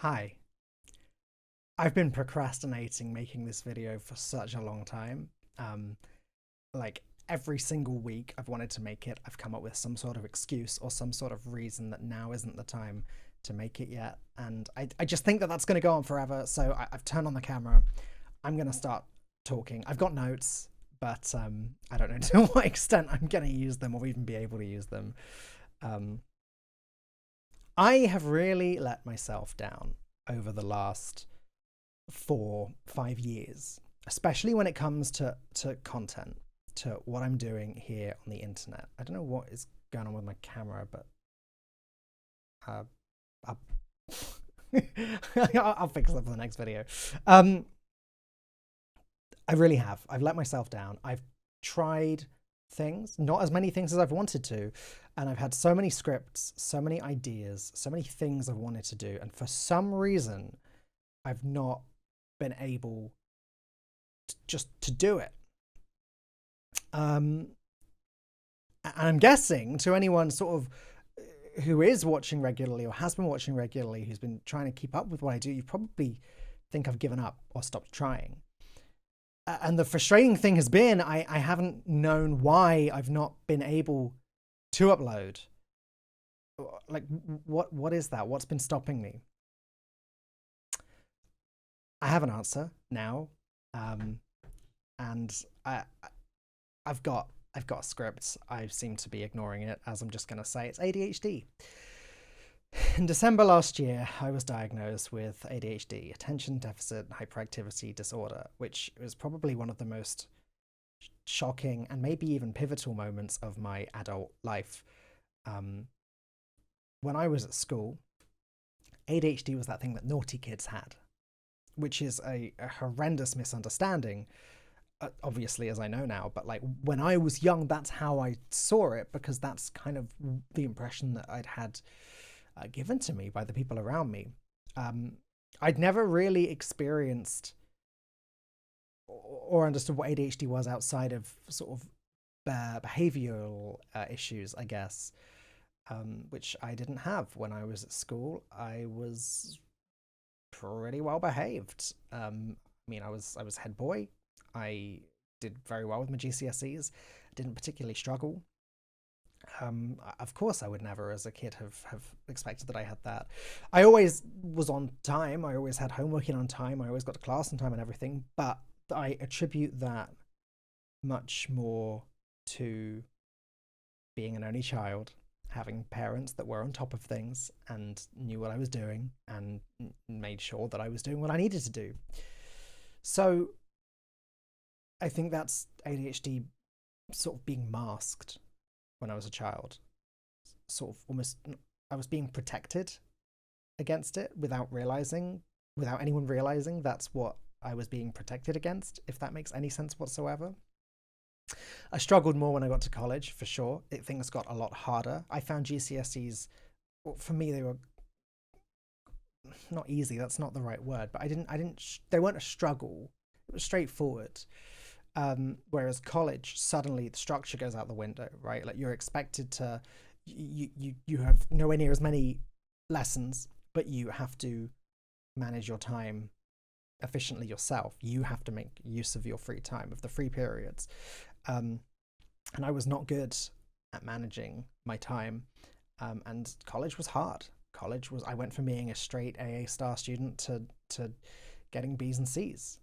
Hi. I've been procrastinating making this video for such a long time. Um, like every single week I've wanted to make it, I've come up with some sort of excuse or some sort of reason that now isn't the time to make it yet. And I just think that that's going to go on forever. So I've turned on the camera. I'm going to start talking. I've got notes, but I don't know to what extent I'm going to use them or even be able to use them. Um, I have really let myself down over the last 4, 5 years, especially when it comes to content, to what I'm doing here on the internet. I don't know what is going on with my camera, but uh, I'll, I'll fix that for the next video. Um, I really have. I've let myself down. I've tried things, not as many things as I've wanted to, and I've had so many scripts, so many ideas, so many things I've wanted to do, and for some reason, I've not been able just to do it. And I'm guessing to anyone sort of who is watching regularly or has been watching regularly, who's been trying to keep up with what I do, you probably think I've given up or stopped trying. And the frustrating thing has been I haven't known why I've not been able to upload. Like, what is that? What's been stopping me? I have an answer now, and I've got a script. I seem to be ignoring it, as I'm just going to say it's ADHD. In December last year, I was diagnosed with ADHD, attention deficit hyperactivity disorder, which was probably one of the most shocking and maybe even pivotal moments of my adult life. When I was at school, ADHD was that thing that naughty kids had, which is a horrendous misunderstanding, obviously, as I know now. But like when I was young, that's how I saw it, because that's kind of the impression that I'd had given to me by the people around me. I'd never really experienced or understood what ADHD was outside of sort of behavioral issues, I guess, which I didn't have when I was at school. I was pretty well behaved. I mean, I was head boy. I did very well with my GCSEs. Didn't particularly struggle. Of course, I would never, as a kid, have expected that I had that. I always was on time. I always had homework in on time. I always got to class on time and everything. But I attribute that much more to being an only child, having parents that were on top of things and knew what I was doing and made sure that I was doing what I needed to do. So I think that's ADHD sort of being masked when I was a child. Sort of almost, I was being protected against it without anyone realizing that's what I was being protected against, if that makes any sense whatsoever. I struggled more when I got to college, for sure. Things got a lot harder. I found GCSEs, well, for me, they were not easy. That's not the right word, but they weren't a struggle. It was straightforward. Whereas college, suddenly the structure goes out the window, right? Like you're expected to, you have nowhere near as many lessons, but you have to manage your time efficiently yourself. You have to make use of your free time, of the free periods. And I was not good at managing my time. And college was hard. I went from being a straight AA star student to getting B's and C's.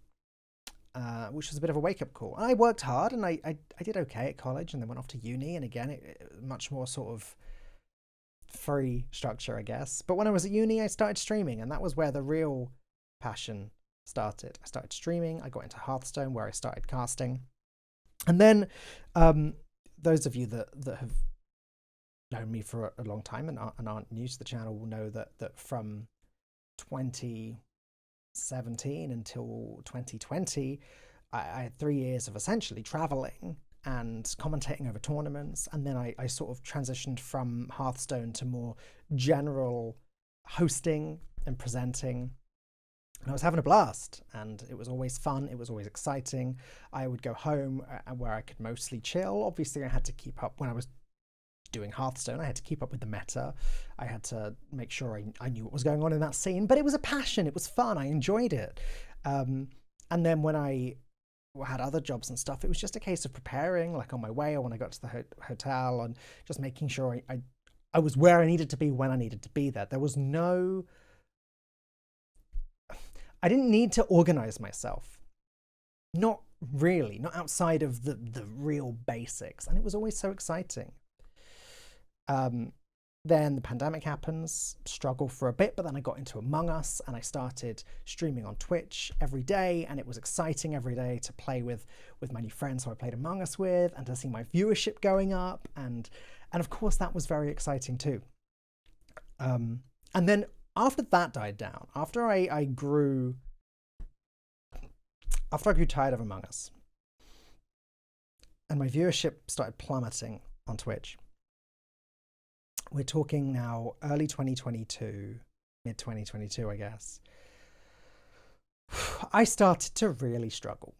Which was a bit of a wake-up call. And I worked hard, and I did okay at college, and then went off to uni, and again, much more sort of free structure, I guess. But when I was at uni, I started streaming, and that was where the real passion started. I started streaming, I got into Hearthstone, where I started casting. And then those of you that have known me for a long time and aren't new to the channel will know that from 2017 until 2020, I had 3 years of essentially traveling and commentating over tournaments. And then I sort of transitioned from Hearthstone to more general hosting and presenting. And I was having a blast, and it was always fun. It was always exciting. I would go home where I could mostly chill. Obviously, I had to keep up when I was doing Hearthstone. I had to keep up with the meta. I had to make sure I knew what was going on in that scene. But it was a passion. It was fun. I enjoyed it. And then when I had other jobs and stuff, it was just a case of preparing, like on my way or when I got to the hotel, and just making sure I was where I needed to be when I needed to be there. There was no... I didn't need to organize myself. Not really, not outside of the real basics. And it was always so exciting. Then the pandemic happens, struggle for a bit, but then I got into Among Us and I started streaming on Twitch every day, and it was exciting every day to play with my new friends who I played Among Us with, and to see my viewership going up, and of course that was very exciting too. And then after that died down, after I grew tired of Among Us, and my viewership started plummeting on Twitch. We're talking now early 2022, mid 2022, I guess. I started to really struggle.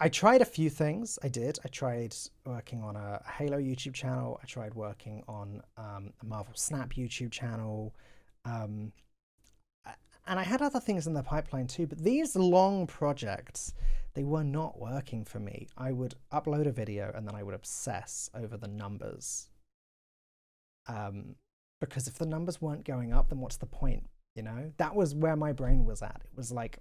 I tried a few things. I tried working on a Halo YouTube channel. I tried working on a Marvel Snap YouTube channel. And I had other things in the pipeline too, but these long projects, they were not working for me. I would upload a video and then I would obsess over the numbers. Because if the numbers weren't going up, then what's the point? You know, that was where my brain was at. It was like,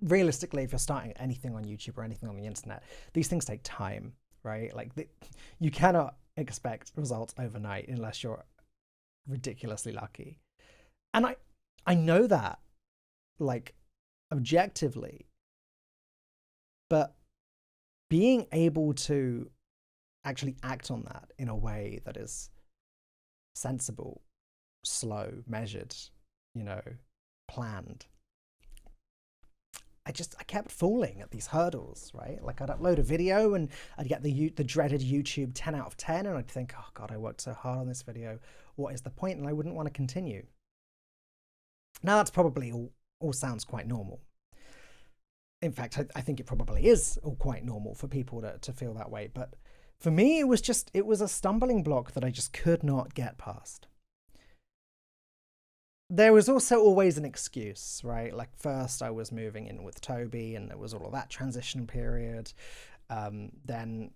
realistically, if you're starting anything on YouTube or anything on the internet, these things take time, right? Like you cannot expect results overnight unless you're ridiculously lucky. And I know that, like, objectively, but being able to actually act on that in a way that is sensible, slow, measured, you know, planned. I kept falling at these hurdles, right? Like I'd upload a video and I'd get the dreaded YouTube 10 out of 10, and I'd think, oh God, I worked so hard on this video. What is the point? And I wouldn't want to continue. Now that's probably all sounds quite normal. In fact, I think it probably is all quite normal for people to feel that way. But for me, it was a stumbling block that I just could not get past. There was also always an excuse, right? Like first I was moving in with Toby and there was all of that transition period. Then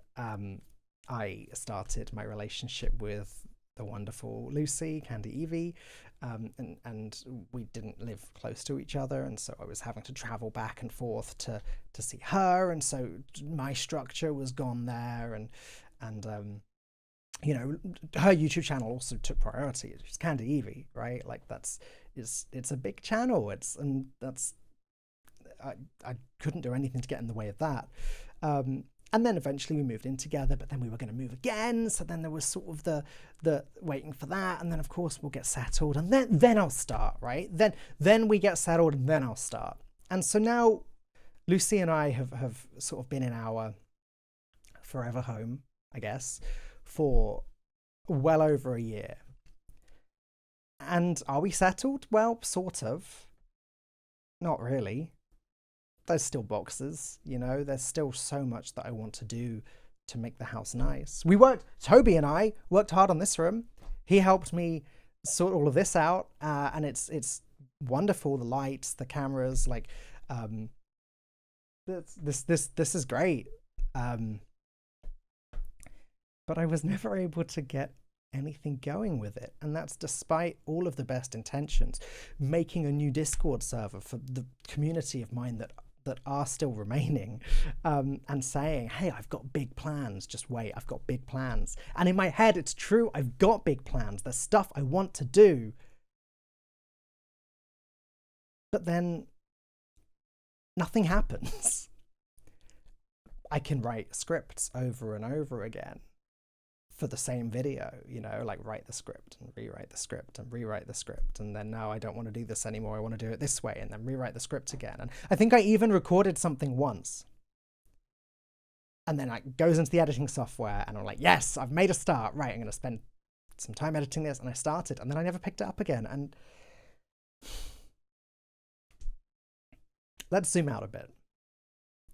I started my relationship with the wonderful Lucy, Candy Evie, and we didn't live close to each other, and so I was having to travel back and forth to see her, and so my structure was gone there, and you know, her YouTube channel also took priority. It's Candy Evie, right? Like it's a big channel. I couldn't do anything to get in the way of that. And then eventually we moved in together, but then we were going to move again. So then there was sort of the waiting for that. And then of course we'll get settled, and then I'll start, right? Then we get settled and then I'll start. And so now Lucy and I have sort of been in our forever home, I guess, for well over a year. And are we settled? Well, sort of. Not really. There's still boxes, you know, there's still so much that I want to do to make the house nice. Toby and I worked hard on this room. He helped me sort all of this out, and it's wonderful. The lights, the cameras, like, this is great. But I was never able to get anything going with it. And that's despite all of the best intentions. Making a new Discord server for the community of mine that are still remaining, and saying, hey, I've got big plans, just wait, I've got big plans. And in my head, it's true, I've got big plans, there's stuff I want to do. But then nothing happens. I can write scripts over and over again for the same video, you know, like write the script and rewrite the script and rewrite the script, and then now I don't want to do this anymore, I want to do it this way, and then rewrite the script again. And I think I even recorded something once, and then it goes into the editing software and I'm like, yes, I've made a start, right, I'm going to spend some time editing this, and I started, and then I never picked it up again. And let's zoom out a bit.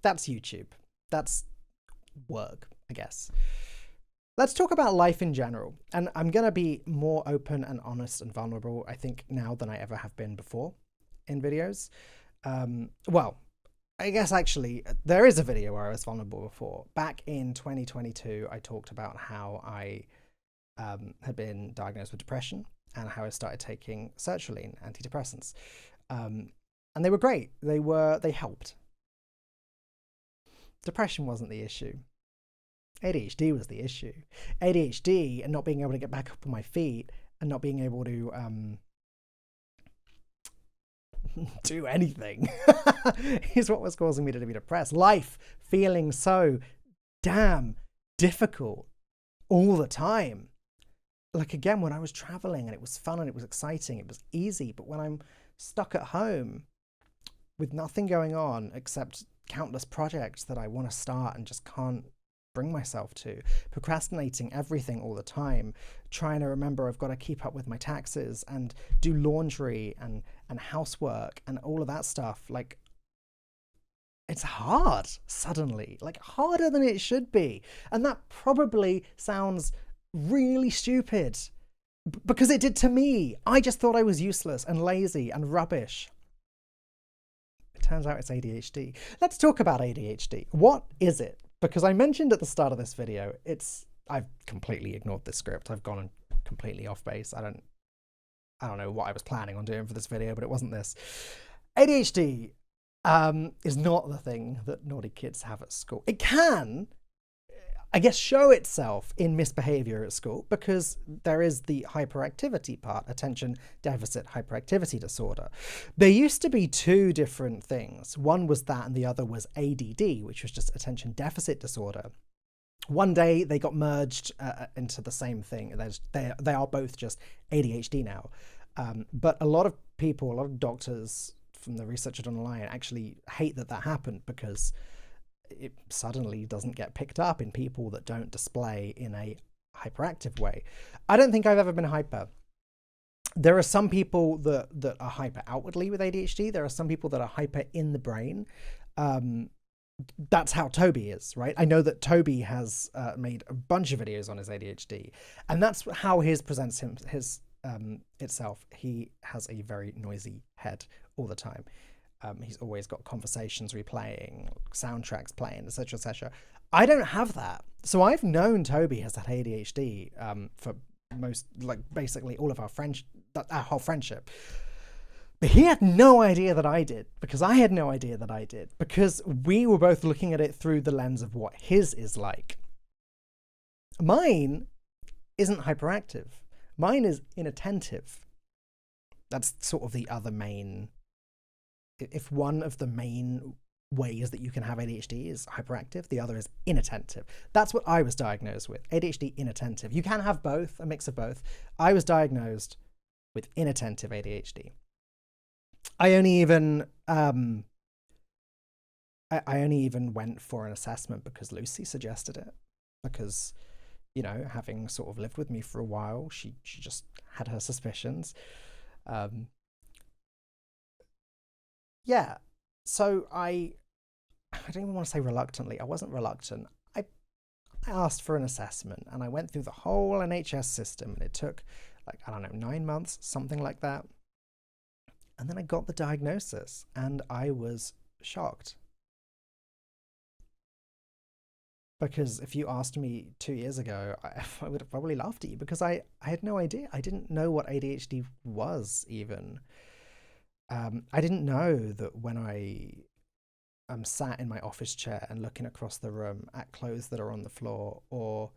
That's YouTube, that's work, I guess. Let's talk about life in general. And I'm going to be more open and honest and vulnerable, I think, now than I ever have been before in videos. Well, I guess actually there is a video where I was vulnerable before. Back in 2022, I talked about how I had been diagnosed with depression and how I started taking sertraline antidepressants. And they were great. They helped. Depression wasn't the issue. ADHD was the issue. ADHD and not being able to get back up on my feet and not being able to do anything is what was causing me to be depressed. Life feeling so damn difficult all the time. Like, again, when I was traveling and it was fun and it was exciting, it was easy. But when I'm stuck at home with nothing going on except countless projects that I want to start and just can't bring myself to, procrastinating everything all the time, trying to remember I've got to keep up with my taxes and do laundry and housework and all of that stuff, like, it's hard suddenly, like harder than it should be. And that probably sounds really stupid because it did to me. I just thought I was useless and lazy and rubbish. It turns out it's ADHD. Let's talk about ADHD. What is it? Because I mentioned at the start of this video, I've completely ignored this script. I've gone completely off base. I don't know what I was planning on doing for this video, but it wasn't this. ADHD is not the thing that naughty kids have at school. It can, I guess, show itself in misbehavior at school because there is the hyperactivity part, attention deficit hyperactivity disorder. There used to be two different things. One was that and the other was ADD, which was just attention deficit disorder. One day they got merged into the same thing. They are both just ADHD now. But a lot of people, a lot of doctors from the research I've done online actually hate that happened because it suddenly doesn't get picked up in people that don't display in a hyperactive way. I don't think I've ever been hyper. There are some people that are hyper outwardly with ADHD. There are some people that are hyper in the brain. That's how Toby is, right? I know that Toby has made a bunch of videos on his ADHD, and that's how his presents itself. He has a very noisy head all the time. He's always got conversations replaying, soundtracks playing, etc., etc. I don't have that. So I've known Toby has had ADHD for most, like, basically all of our whole friendship. But he had no idea that I did, because I had no idea that I did, because we were both looking at it through the lens of what his is like. Mine isn't hyperactive. Mine is inattentive. That's sort of the other main... If one of the main ways that you can have ADHD is hyperactive, the other is inattentive. That's what I was diagnosed with, ADHD inattentive. You can have both, a mix of both. I was diagnosed with inattentive ADHD. I only even went for an assessment because Lucy suggested it. Because, you know, having sort of lived with me for a while, she just had her suspicions. Yeah, so I don't even want to say reluctantly. I wasn't reluctant. I asked for an assessment and I went through the whole NHS system and it took, like, I don't know, 9 months, something like that. And then I got the diagnosis and I was shocked. Because if you asked me 2 years ago, I would have probably laughed at you because I had no idea. I didn't know what ADHD was even. I didn't know that when I'm sat in my office chair and looking across the room at clothes that are on the floor or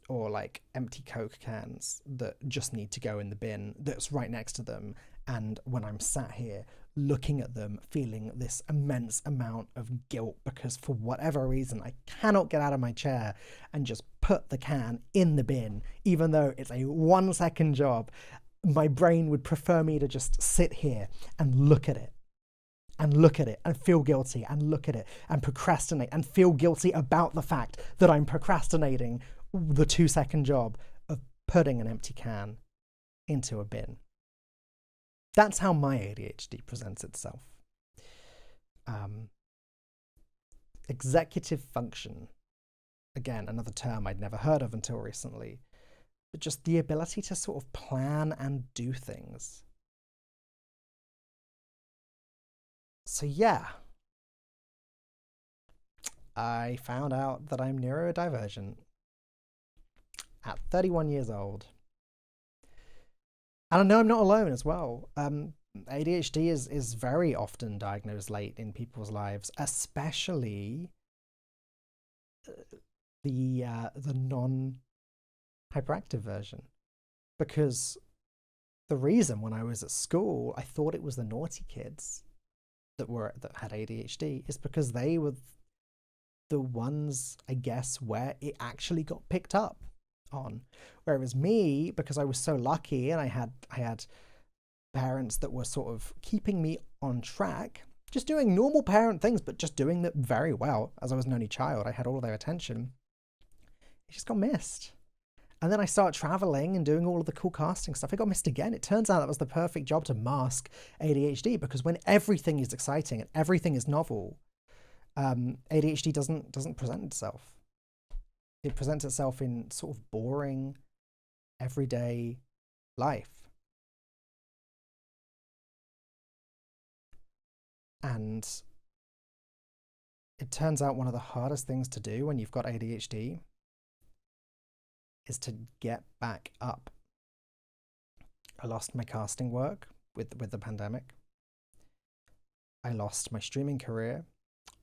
like empty Coke cans that just need to go in the bin that's right next to them, and when I'm sat here looking at them feeling this immense amount of guilt because for whatever reason I cannot get out of my chair and just put the can in the bin, even though it's a 1-second job. My brain would prefer me to just sit here and look at it and feel guilty and look at it and procrastinate and feel guilty about the fact that I'm procrastinating the 2-second job of putting an empty can into a bin. That's how my ADHD presents itself. Executive function. again, another term I'd never heard of until recently, but just the ability to sort of plan and do things. So yeah, I found out that I'm neurodivergent at 31 years old. And I know I'm not alone as well. ADHD is very often diagnosed late in people's lives, especially the non-hyperactive version. Because the reason when I was at school, I thought it was the naughty kids that had ADHD is because they were the ones, I guess, where it actually got picked up on. Whereas me, because I was so lucky and I had parents that were sort of keeping me on track, just doing normal parent things, but just doing them very well. As I was an only child, I had all of their attention. It just got missed. And then I started traveling and doing all of the cool casting stuff. It got missed again. It turns out that was the perfect job to mask ADHD, because when everything is exciting and everything is novel, ADHD doesn't present itself. It presents itself in sort of boring, everyday life. And it turns out one of the hardest things to do when you've got ADHD is to get back up. I lost my casting work with the pandemic. I lost my streaming career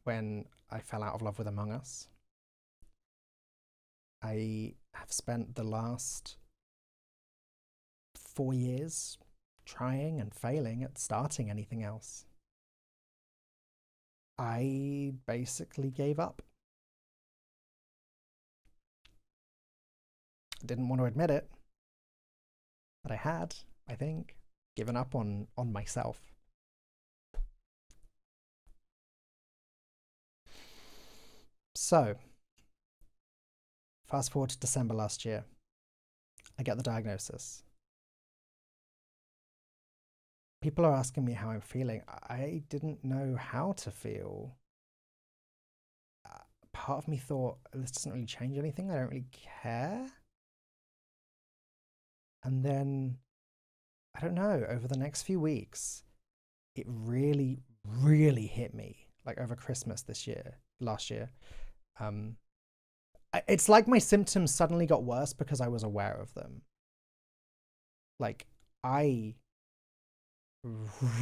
when I fell out of love with Among Us. I have spent the last 4 years trying and failing at starting anything else. I basically gave up. I didn't want to admit it, but I had, I think, given up on myself. So, fast forward to December last year, I get the diagnosis. People are asking me how I'm feeling. I didn't know how to feel. Part of me thought, this doesn't really change anything. I don't really care. And then, I don't know, over the next few weeks, it really, really hit me. Like over Christmas last year. It's like my symptoms suddenly got worse because I was aware of them. Like, I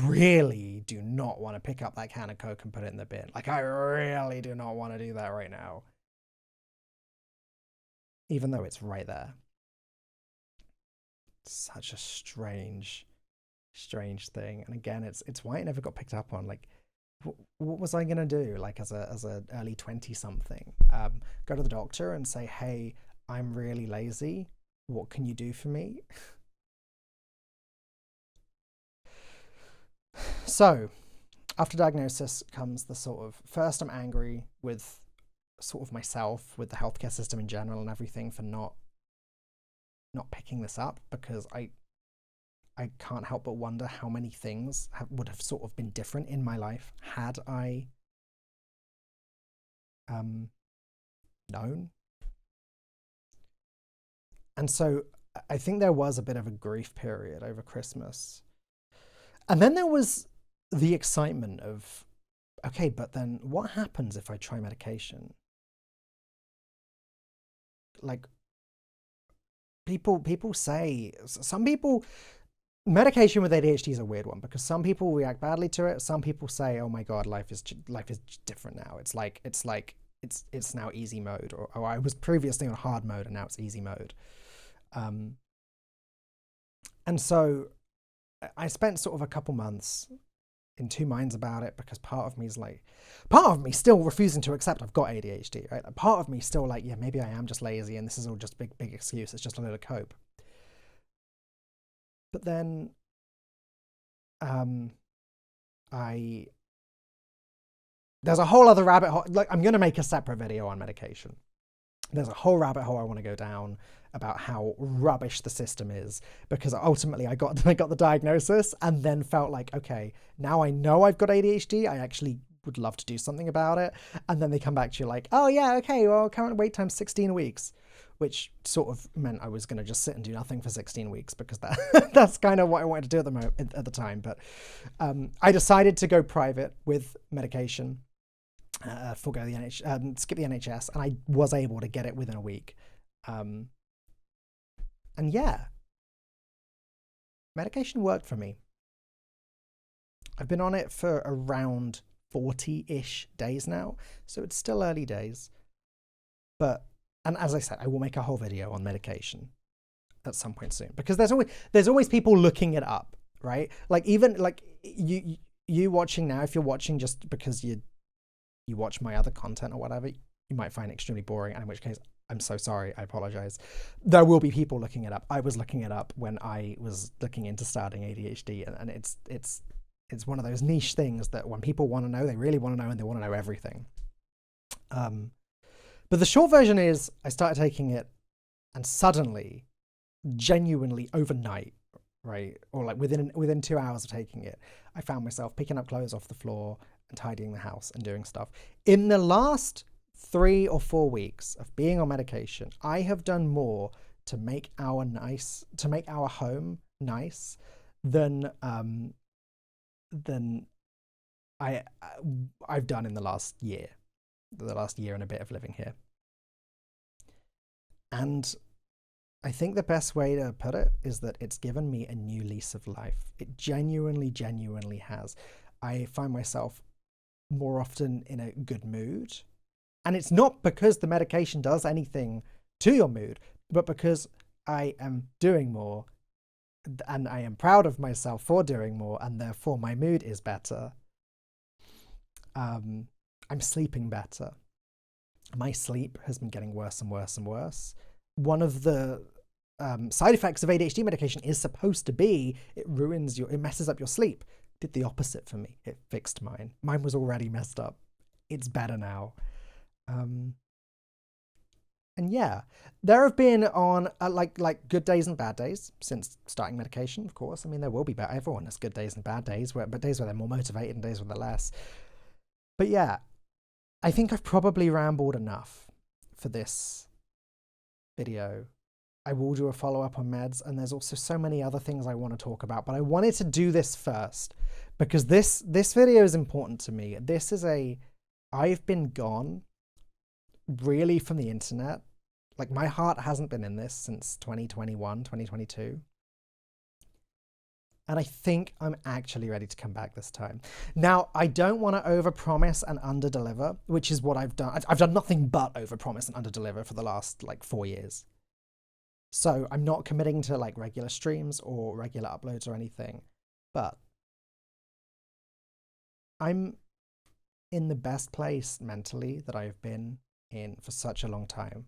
really do not want to pick up that can of Coke and put it in the bin. Like, I really do not want to do that right now. Even though it's right there. Such a strange thing. And again, it's why it never got picked up on. Like, what was I gonna do? Like, as a early 20-something, go to the doctor and say, hey, I'm really lazy. What can you do for me? So, after diagnosis comes the sort of, first I'm angry with sort of myself, with the healthcare system in general and everything for not picking this up, because I can't help but wonder how many things would have sort of been different in my life had I known. And so I think there was a bit of a grief period over Christmas. And then there was the excitement of, okay, but then what happens if I try medication? Like, people say, some people, medication with ADHD is a weird one, because some people react badly to it. Some people say, oh my God, life is different now. It's now easy mode, or I was previously on hard mode and now it's easy mode. And so I spent sort of a couple months in two minds about it, because part of me still refusing to accept I've got ADHD, right? Part of me still like, yeah, maybe I am just lazy and this is all just big excuse. It's just a little cope. But then there's a whole other rabbit hole. Like, I'm going to make a separate video on medication. There's a whole rabbit hole I want to go down about how rubbish the system is, because ultimately I got the diagnosis and then felt like, okay, now I know I've got ADHD. I actually would love to do something about it. And then they come back to you like, oh yeah, okay, well, current wait time 16 weeks, which sort of meant I was going to just sit and do nothing for 16 weeks because that's kind of what I wanted to do at the time. But I decided to go private with medication, skip the NHS, and I was able to get it within a week. And yeah, medication worked for me. I've been on it for around 40-ish days now, so it's still early days. And as I said, I will make a whole video on medication at some point soon, because there's always people looking it up, right? Like even like you watching now, if you're watching just because you watch my other content or whatever, you might find it extremely boring, and in which case I'm so sorry, I apologize. There will be people looking it up. I was looking it up when I was looking into starting ADHD, and it's one of those niche things that when people want to know, they really want to know, and they want to know everything. But the short version is I started taking it, and suddenly, genuinely overnight, right, or like within 2 hours of taking it, I found myself picking up clothes off the floor and tidying the house and doing stuff. In the last 3 or 4 weeks of being on medication, I have done more to make our home nice than I've done in the last year and a bit of living here. And I think the best way to put it is that it's given me a new lease of life. It genuinely has. I find myself more often in a good mood. And it's not because the medication does anything to your mood, but because I am doing more, and I am proud of myself for doing more, and therefore my mood is better. I'm sleeping better. My sleep has been getting worse and worse and worse. One of the side effects of ADHD medication is supposed to be it messes up your sleep. It did the opposite for me. It fixed mine. Mine was already messed up. It's better now. And yeah, there have been on like good days and bad days since starting medication, of course. I mean, there will be everyone has good days and bad days, but days where they're more motivated and days where they're less. But yeah, I think I've probably rambled enough for this video. I will do a follow-up on meds, and there's also so many other things I want to talk about, but I wanted to do this first because this video is important to me. I've been gone really from the internet. Like, my heart hasn't been in this since 2021, 2022. And I think I'm actually ready to come back this time. Now, I don't want to overpromise and underdeliver, which is what I've done. I've done nothing but overpromise and underdeliver for the last 4 years. So I'm not committing to regular streams or regular uploads or anything. But I'm in the best place mentally that I've been in for such a long time.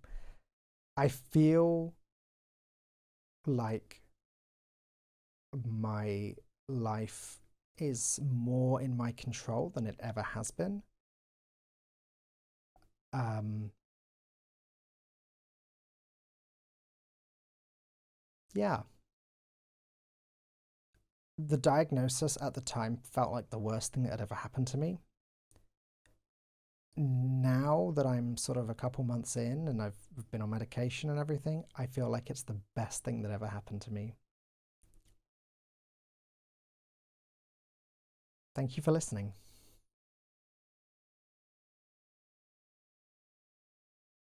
I feel like my life is more in my control than it ever has been. Yeah. The diagnosis at the time felt like the worst thing that had ever happened to me. Now that I'm sort of a couple months in and I've been on medication and everything, I feel like it's the best thing that ever happened to me. Thank you for listening.